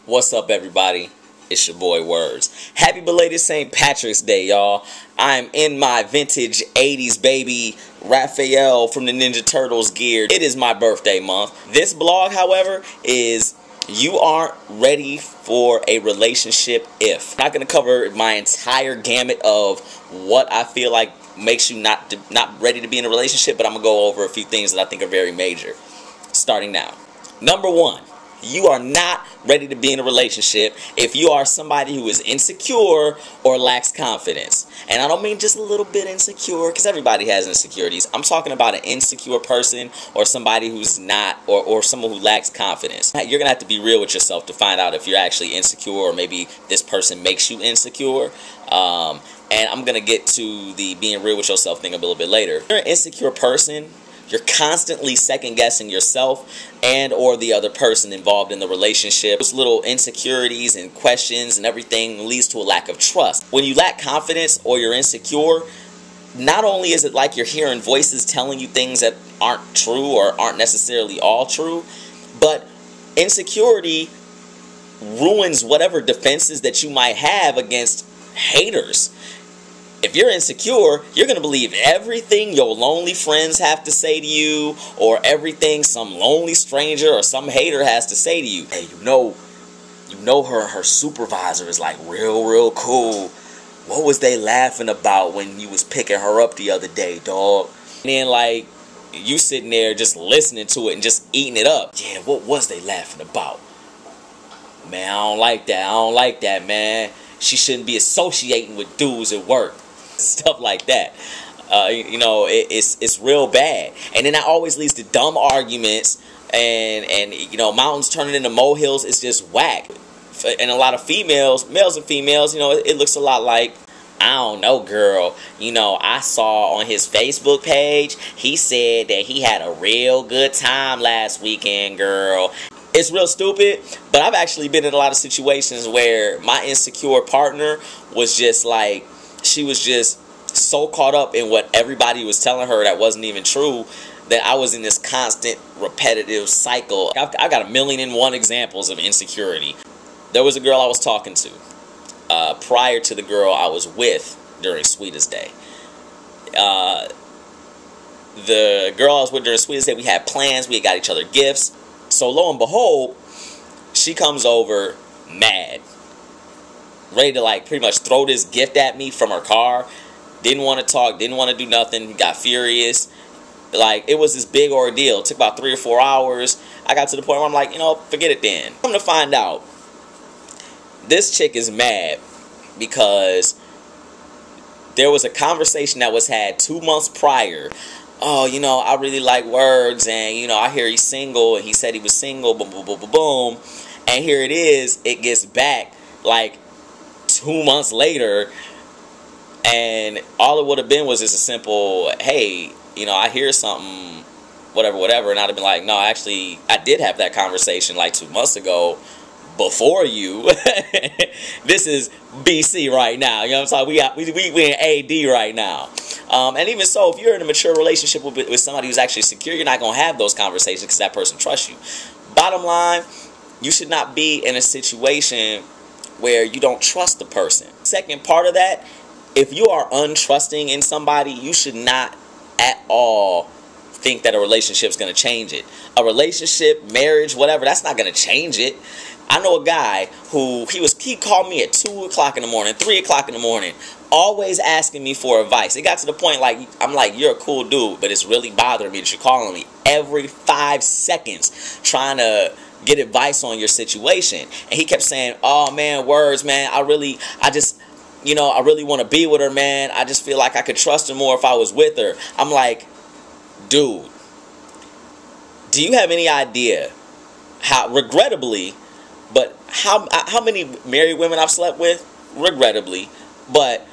What's up, everybody? It's your boy Words. Happy belated St. Patrick's Day, y'all. I'm in my vintage 80s baby Raphael from the Ninja Turtles gear. It is my birthday month. This blog, however, is you aren't ready for a relationship if. I'm not going to cover my entire gamut of what I feel like makes you not ready to be in a relationship, but I'm going to go over a few things that I think are very major. Starting now. Number one. You are not ready to be in a relationship if you are somebody who is insecure or lacks confidence. And I don't mean just a little bit insecure, because everybody has insecurities. I'm talking about an insecure person or somebody who's not, or someone who lacks confidence. You're going to have to be real with yourself to find out if you're actually insecure, or maybe this person makes you insecure. And I'm going to get to the being real with yourself thing a little bit later. If you're an insecure person, you're constantly second-guessing yourself and or the other person involved in the relationship. Those little insecurities and questions and everything leads to a lack of trust. When you lack confidence or you're insecure, not only is it like you're hearing voices telling you things that aren't true or aren't necessarily all true, but insecurity ruins whatever defenses that you might have against haters. If you're insecure, you're going to believe everything your lonely friends have to say to you, or everything some lonely stranger or some hater has to say to you. Hey, you know her supervisor is like real cool. What was they laughing about when you was picking her up the other day, dog? And then like you sitting there just listening to it and just eating it up. Yeah, what was they laughing about? Man, I don't like that, man. She shouldn't be associating with dudes at work. Stuff like that. It's real bad. And then that always leads to dumb arguments and mountains turning into molehills. It's just whack. And a lot of females, males and females, it looks a lot like, I don't know, girl. I saw on his Facebook page, he said that he had a real good time last weekend, girl. It's real stupid, but I've actually been in a lot of situations where my insecure partner was just like, she was just so caught up in what everybody was telling her that wasn't even true that I was in this constant repetitive cycle. I've got 1,000,001 examples of insecurity. There was a girl I was talking to prior to the girl I was with during Sweetest Day. The girl I was with during Sweetest Day, we had plans, we had got each other gifts. So lo and behold, she comes over mad, ready to like pretty much throw this gift at me from her car. Didn't want to talk, didn't want to do nothing, got furious. Like, it was this big ordeal. It took about 3 or 4 hours. I got to the point where I'm like, forget it then. I'm going to find out this chick is mad because there was a conversation that was had 2 months prior. Oh, I really like Words, and, I hear he's single, and he said he was single, boom, boom, boom, boom, boom. And here it is, it gets back, like, 2 months later, and all it would have been was just a simple, hey, I hear something, whatever, and I'd have been like, no, actually, I did have that conversation like 2 months ago before you. This is BC right now, what I'm saying? We in AD right now. And even so, if you're in a mature relationship with somebody who's actually secure, you're not going to have those conversations because that person trusts you. Bottom line, you should not be in a situation where you don't trust the person. Second part of that, if you are untrusting in somebody, you should not at all think that a relationship is going to change it. A relationship, marriage, whatever, that's not going to change it. I know a guy who, he called me at 2 o'clock in the morning, 3 o'clock in the morning, always asking me for advice. It got to the point like, I'm like, you're a cool dude, but it's really bothering me that you're calling me every 5 seconds trying to get advice on your situation. And he kept saying, oh man, Words, man, I really want to be with her, man. I just feel like I could trust her more if I was with her. I'm like, dude, do you have any idea how, regrettably, but how many married women I've slept with? Regrettably. But,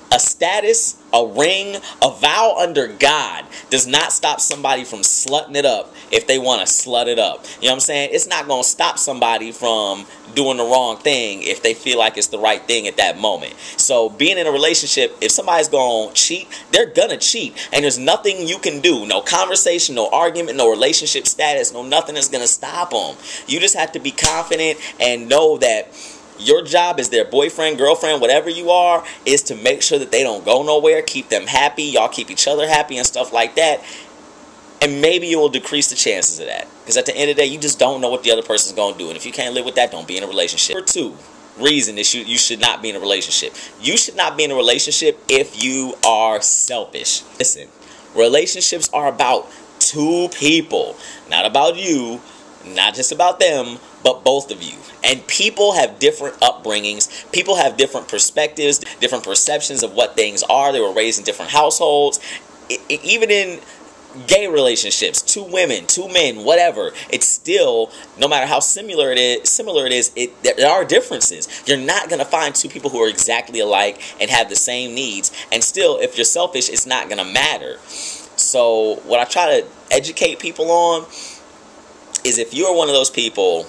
A status, a ring, a vow under God does not stop somebody from slutting it up if they want to slut it up. You know what I'm saying? It's not going to stop somebody from doing the wrong thing if they feel like it's the right thing at that moment. So being in a relationship, if somebody's going to cheat, they're going to cheat. And there's nothing you can do. No conversation, no argument, no relationship status, no nothing is going to stop them. You just have to be confident and know that your job as their boyfriend, girlfriend, whatever you are, is to make sure that they don't go nowhere, keep them happy, y'all keep each other happy and stuff like that. And maybe you will decrease the chances of that. Because at the end of the day, you just don't know what the other person's going to do. And if you can't live with that, don't be in a relationship. Number 2 reason that you should not be in a relationship. You should not be in a relationship if you are selfish. Listen, relationships are about 2 people. Not about you, not just about them, but both of you. And people have different upbringings. People have different perspectives, different perceptions of what things are. They were raised in different households. Even in gay relationships, 2 women, 2 men, whatever, it's still, no matter how similar it is, there are differences. You're not going to find 2 people who are exactly alike and have the same needs. And still, if you're selfish, it's not going to matter. So what I try to educate people on is, if you're one of those people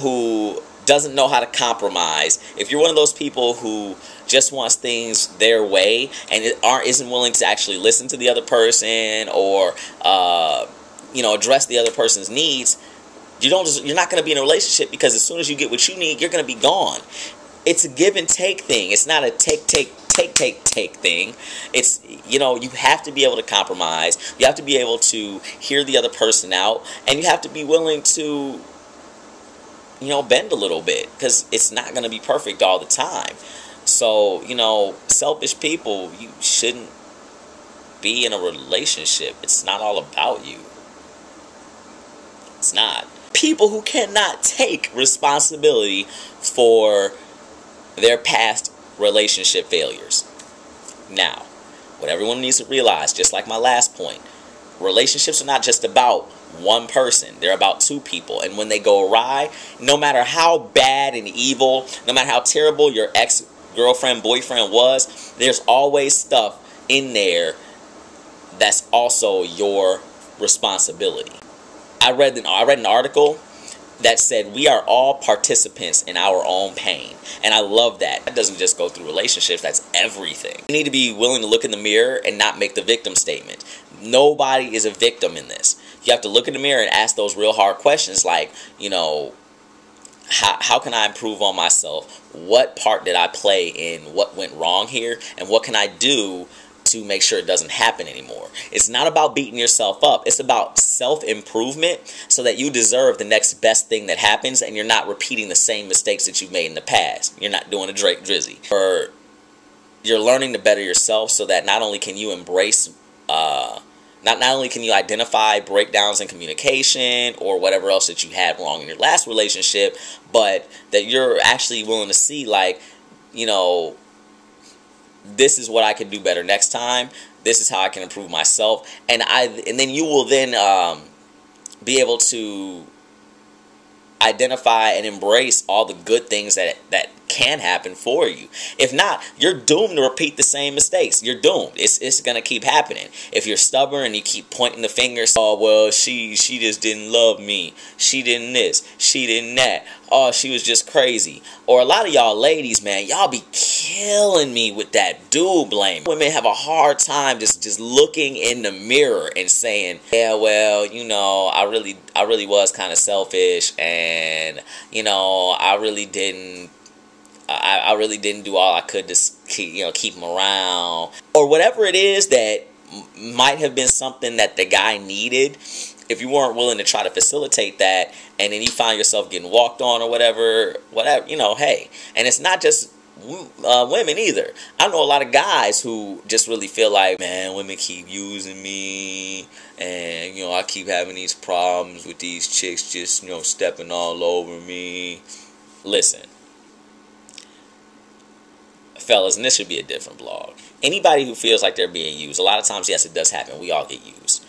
who doesn't know how to compromise, if you're one of those people who just wants things their way and isn't willing to actually listen to the other person or address the other person's needs, you're not going to be in a relationship, because as soon as you get what you need, you're going to be gone. It's a give and take thing. It's not a take thing. It's, you have to be able to compromise. You have to be able to hear the other person out, and you have to be willing to bend a little bit, because it's not going to be perfect all the time. So, selfish people, you shouldn't be in a relationship. It's not all about you. It's not. People who cannot take responsibility for their past relationship failures. Now, what everyone needs to realize, just like my last point, relationships are not just about one person. They're about 2 people. And when they go awry, no matter how bad and evil, no matter how terrible your ex-girlfriend, boyfriend was, there's always stuff in there that's also your responsibility. I read an article that said we are all participants in our own pain. And I love that. That doesn't just go through relationships, that's everything. You need to be willing to look in the mirror and not make the victim statement. Nobody is a victim in this. You have to look in the mirror and ask those real hard questions like, how can I improve on myself? What part did I play in what went wrong here? And what can I do to make sure it doesn't happen anymore? It's not about beating yourself up. It's about self-improvement so that you deserve the next best thing that happens and you're not repeating the same mistakes that you've made in the past. You're not doing a Drake Drizzy. Or you're learning to better yourself so that not only can you embrace not only can you identify breakdowns in communication or whatever else that you had wrong in your last relationship, but that you're actually willing to see, like, this is what I can do better next time. This is how I can improve myself. And then you will then be able to identify and embrace all the good things that can happen for you. If not, you're doomed to repeat the same mistakes. You're doomed. It's going to keep happening. If you're stubborn and you keep pointing the fingers, oh, well, she just didn't love me. She didn't this. She didn't that. Oh, she was just crazy. Or a lot of y'all ladies, man, y'all be killing me with that dude blame. Women have a hard time just looking in the mirror and saying, yeah, well, I really was kind of selfish, and I really didn't do all I could to keep him around, or whatever it is that might have been something that the guy needed. If you weren't willing to try to facilitate that, and then you find yourself getting walked on or whatever, hey. And it's not just women either. I know a lot of guys who just really feel like, man, women keep using me, and I keep having these problems with these chicks just stepping all over me. Listen, fellas, and this should be a different blog. Anybody who feels like they're being used, a lot of times, yes, it does happen. We all get used.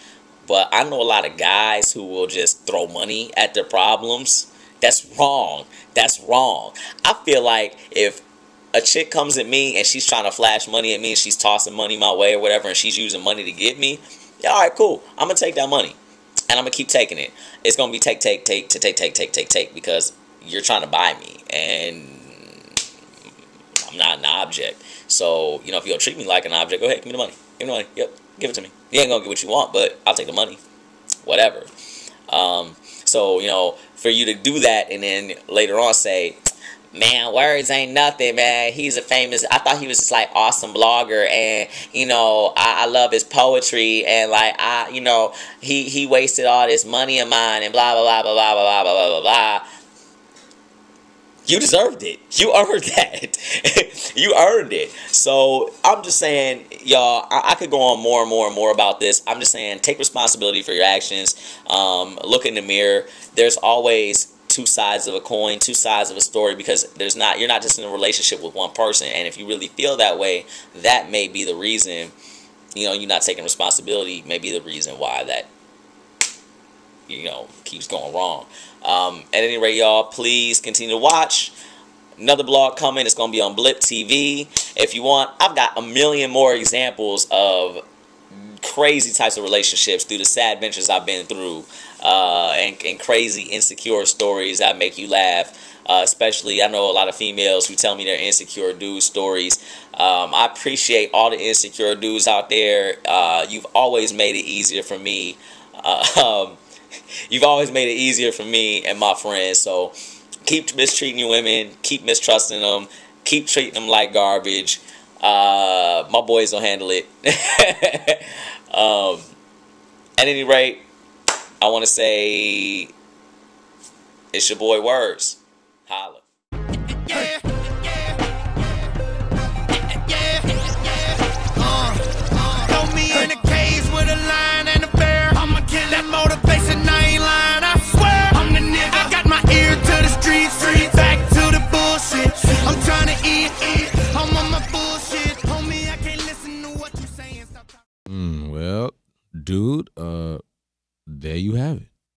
But I know a lot of guys who will just throw money at their problems. That's wrong. That's wrong. I feel like if a chick comes at me and she's trying to flash money at me and she's tossing money my way or whatever and she's using money to get me, yeah, all right, cool. I'm going to take that money and I'm going to keep taking it. It's going to be take because you're trying to buy me and I'm not an object. So, you know, if you'll treat me like an object, go ahead, give me the money. Give me the money. Yep, give it to me. You ain't going to get what you want, but I'll take the money. Whatever. So, you know, for you to do that and then later on say, man, Words ain't nothing, man. He's a famous, I thought he was just like awesome blogger and, you know, I love his poetry and like, you know, he wasted all this money of mine and blah, blah, blah, blah, blah, blah, blah, blah, blah, blah. You deserved it. You earned that. You earned it. So I'm just saying, y'all, I could go on more and more and more about this. I'm just saying, take responsibility for your actions. Look in the mirror. There's always two sides of a coin, two sides of a story, because you're not just in a relationship with one person. And if you really feel that way, that may be the reason, you know, you're not taking responsibility, may be the reason why that, you know, keeps going wrong. At any rate, y'all, please continue to watch. Another blog coming. It's going to be on Blip TV. If you want, I've got a million more examples of crazy types of relationships through the sad ventures I've been through, and crazy insecure stories that make you laugh. Especially, I know a lot of females who tell me their insecure dude stories. I appreciate all the insecure dudes out there. You've always made it easier for me. You've always made it easier for me and my friends. So keep mistreating your women. Keep mistrusting them. Keep treating them like garbage. My boys will handle it. At any rate, I want to say it's your boy Words. Holla.